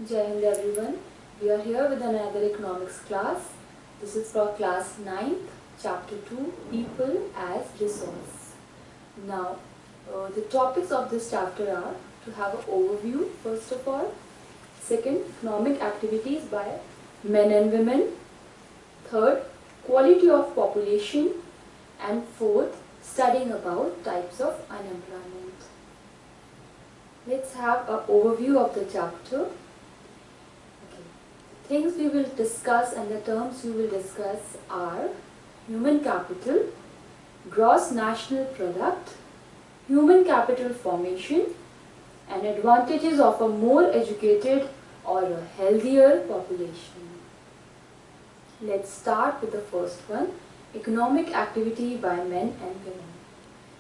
Jai Hind everyone. We are here with another economics class. This is for class 9th, chapter 2, People as Resource. Now, the topics of this chapter are to have an overview first of all, second, economic activities by men and women, third, quality of population, and fourth, studying about types of unemployment. Let's have an overview of the chapter. Things we will discuss and the terms we will discuss are human capital, gross national product, human capital formation, and advantages of a more educated or a healthier population. Let's start with the first one, economic activity by men and women.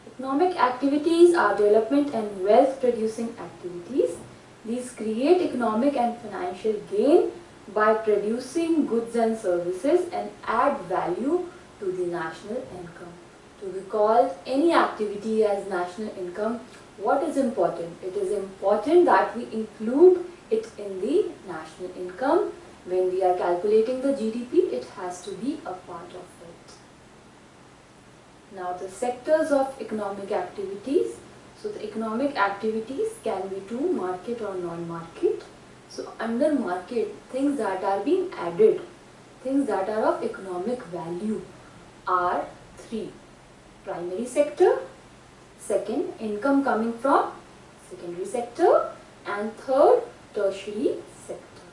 Economic activities are development and wealth producing activities. These create economic and financial gain by producing goods and services and add value to the national income. To be called any activity as national income, what is important? It is important that we include it in the national income. When we are calculating the GDP, it has to be a part of it. Now the sectors of economic activities. So the economic activities can be to market or non-market. So under market, things that are being added, things that are of economic value are three. Primary sector, second, income coming from secondary sector, and third, tertiary sector.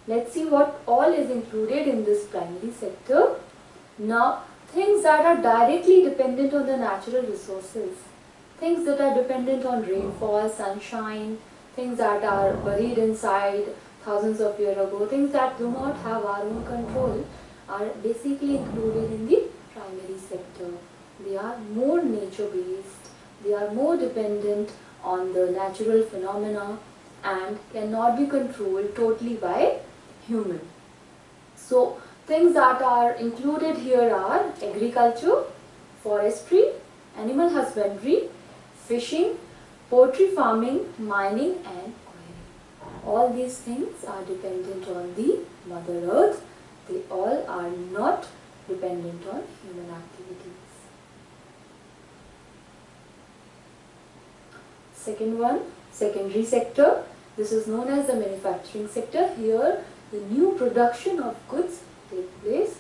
Let's see what all is included in this primary sector. Now, things that are directly dependent on the natural resources, things that are dependent on rainfall, sunshine, things that are buried inside thousands of years ago, things that do not have our own control are basically included in the primary sector. They are more nature based, they are more dependent on the natural phenomena and cannot be controlled totally by human. So things that are included here are agriculture, forestry, animal husbandry, fishing, poultry farming, mining and quarrying. All these things are dependent on the Mother Earth. They all are not dependent on human activities. Second one, secondary sector. This is known as the manufacturing sector. Here the new production of goods take place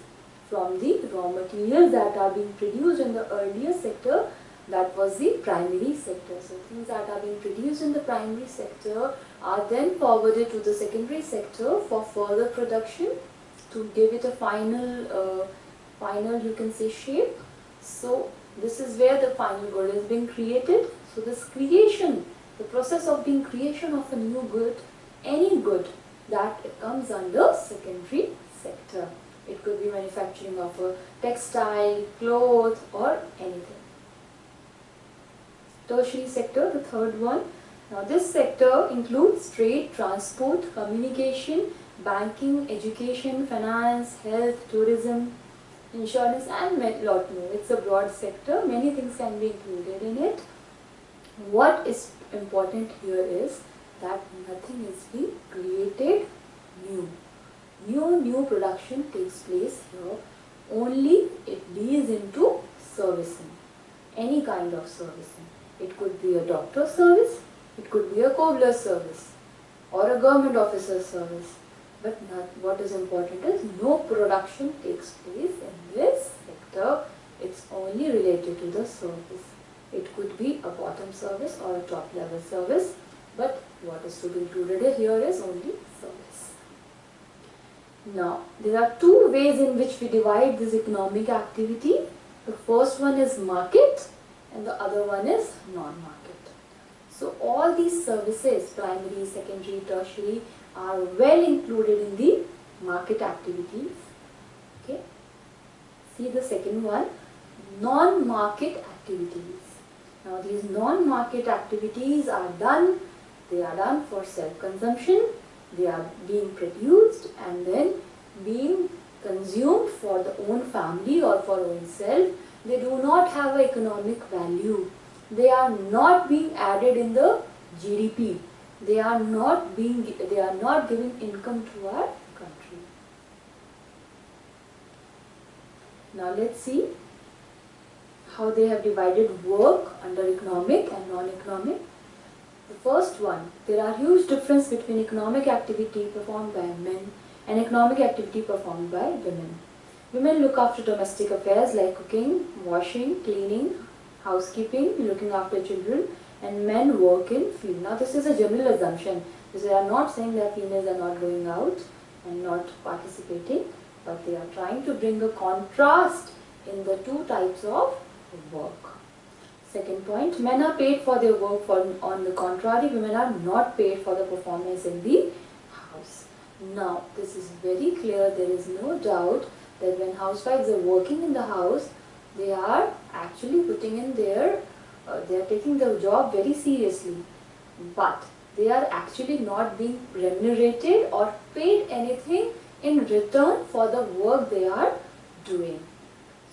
from the raw materials that are being produced in the earlier sector. That was the primary sector. So things that are being produced in the primary sector are then forwarded to the secondary sector for further production to give it a final you can say shape. So this is where the final good is being created. So this creation, the process of being creation of a new good, any good, that comes under secondary sector. It could be manufacturing of a textile, cloth or anything. Tertiary sector, the third one. Now this sector includes trade, transport, communication, banking, education, finance, health, tourism, insurance and a lot more. It's a broad sector. Many things can be included in it. What is important here is that nothing is being created new. New production takes place here. Only it deals into servicing. Any kind of servicing. It could be a doctor's service, it could be a cobbler's service or a government officer's service. But what is important is no production takes place in this sector. It's only related to the service. It could be a bottom service or a top level service. But what is to be included here is only service. Now, there are two ways in which we divide this economic activity. The first one is market and the other one is non-market. So all these services, primary, secondary, tertiary, are well included in the market activities. Okay. See the second one, non-market activities. Now these non-market activities are done, they are done for self-consumption, they are being produced and then being consumed for the own family or for own self. They do not have an economic value. They are not being added in the GDP. they are not giving income to our country. Now let's see how they have divided work under economic and non-economic. The first one, there are huge difference between economic activity performed by men and economic activity performed by women. Women look after domestic affairs like cooking, washing, cleaning, housekeeping, looking after children, and men work in field. Now this is a general assumption. They are not saying that females are not going out and not participating, but they are trying to bring a contrast in the two types of work. Second point, men are paid for their work. On the contrary, women are not paid for the performance in the house. Now this is very clear. There is no doubt that when housewives are working in the house, they are actually putting in their, they are taking their job very seriously, but they are actually not being remunerated or paid anything in return for the work they are doing.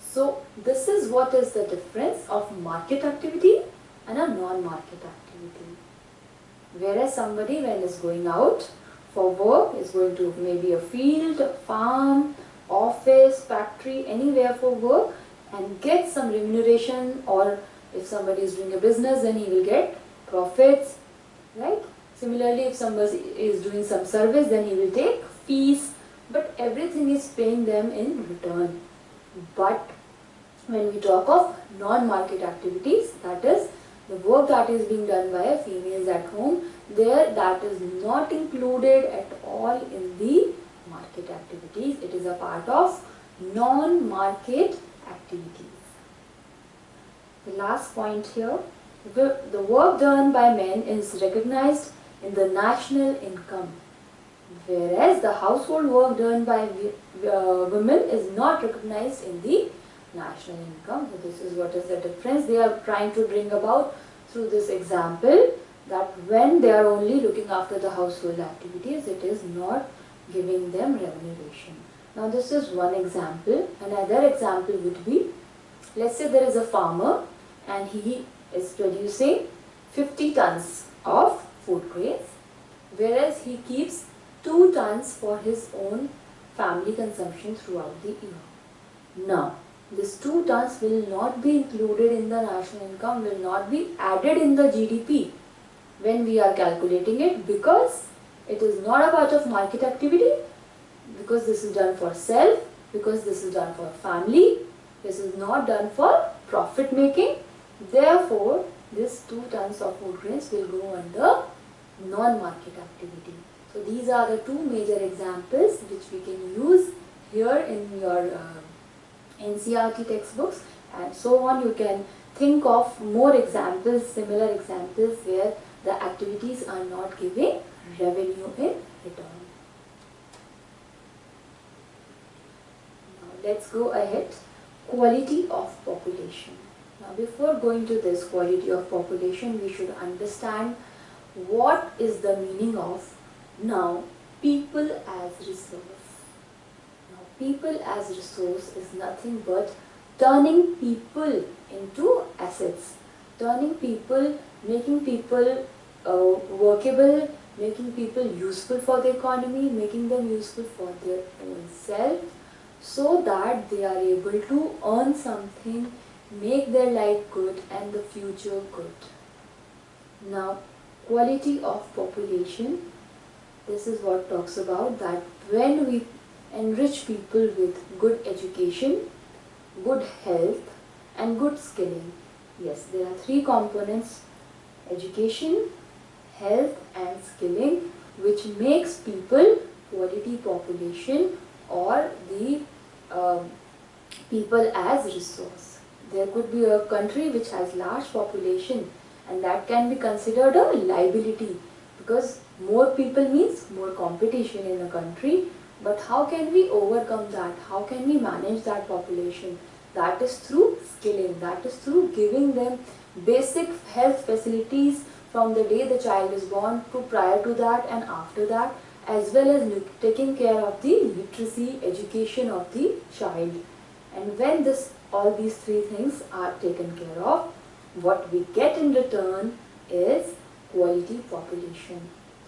So this is what is the difference of market activity and a non-market activity. Whereas somebody when is going out for work is going to maybe a field, a farm, office, factory, anywhere for work and get some remuneration, or if somebody is doing a business then he will get profits, right? Similarly, if somebody is doing some service then he will take fees, but everything is paying them in return. But when we talk of non-market activities, that is the work that is being done by females at home, there that is not included at all in the market activities. It is a part of non-market activities. The last point here, the work done by men is recognized in the national income, whereas the household work done by women is not recognized in the national income. So this is what is the difference they are trying to bring about through this example, that when they are only looking after the household activities, it is not giving them remuneration. Now this is one example. Another example would be, let's say there is a farmer and he is producing 50 tons of food grains, whereas he keeps 2 tons for his own family consumption throughout the year. Now this 2 tons will not be included in the national income, will not be added in the GDP when we are calculating it, because it is not a part of market activity, because this is done for self, because this is done for family, this is not done for profit making. Therefore, this 2 tons of food grains will go under non-market activity. So these are the 2 major examples which we can use here in your NCERT textbooks, and so on. You can think of more examples, similar examples where the activities are not giving revenue in return. Now let's go ahead. Quality of population. Now before going to this quality of population, we should understand what is the meaning of now people as resource. People as resource is nothing but turning people into assets, turning people, making people workable, making people useful for the economy, making them useful for their own self, so that they are able to earn something, make their life good and the future good. Now, quality of population, this is what talks about that when we enrich people with good education, good health and good skilling. Yes, there are 3 components: education, health and skilling, which makes people quality population or the people as resource. There could be a country which has large population and that can be considered a liability, because more people means more competition in a country. But how can we overcome that? How can we manage that population? That is through skilling, that is through giving them basic health facilities from the day the child is born to prior to that and after that, as well as taking care of the literacy, education of the child. And when all these 3 things are taken care of, what we get in return is quality population.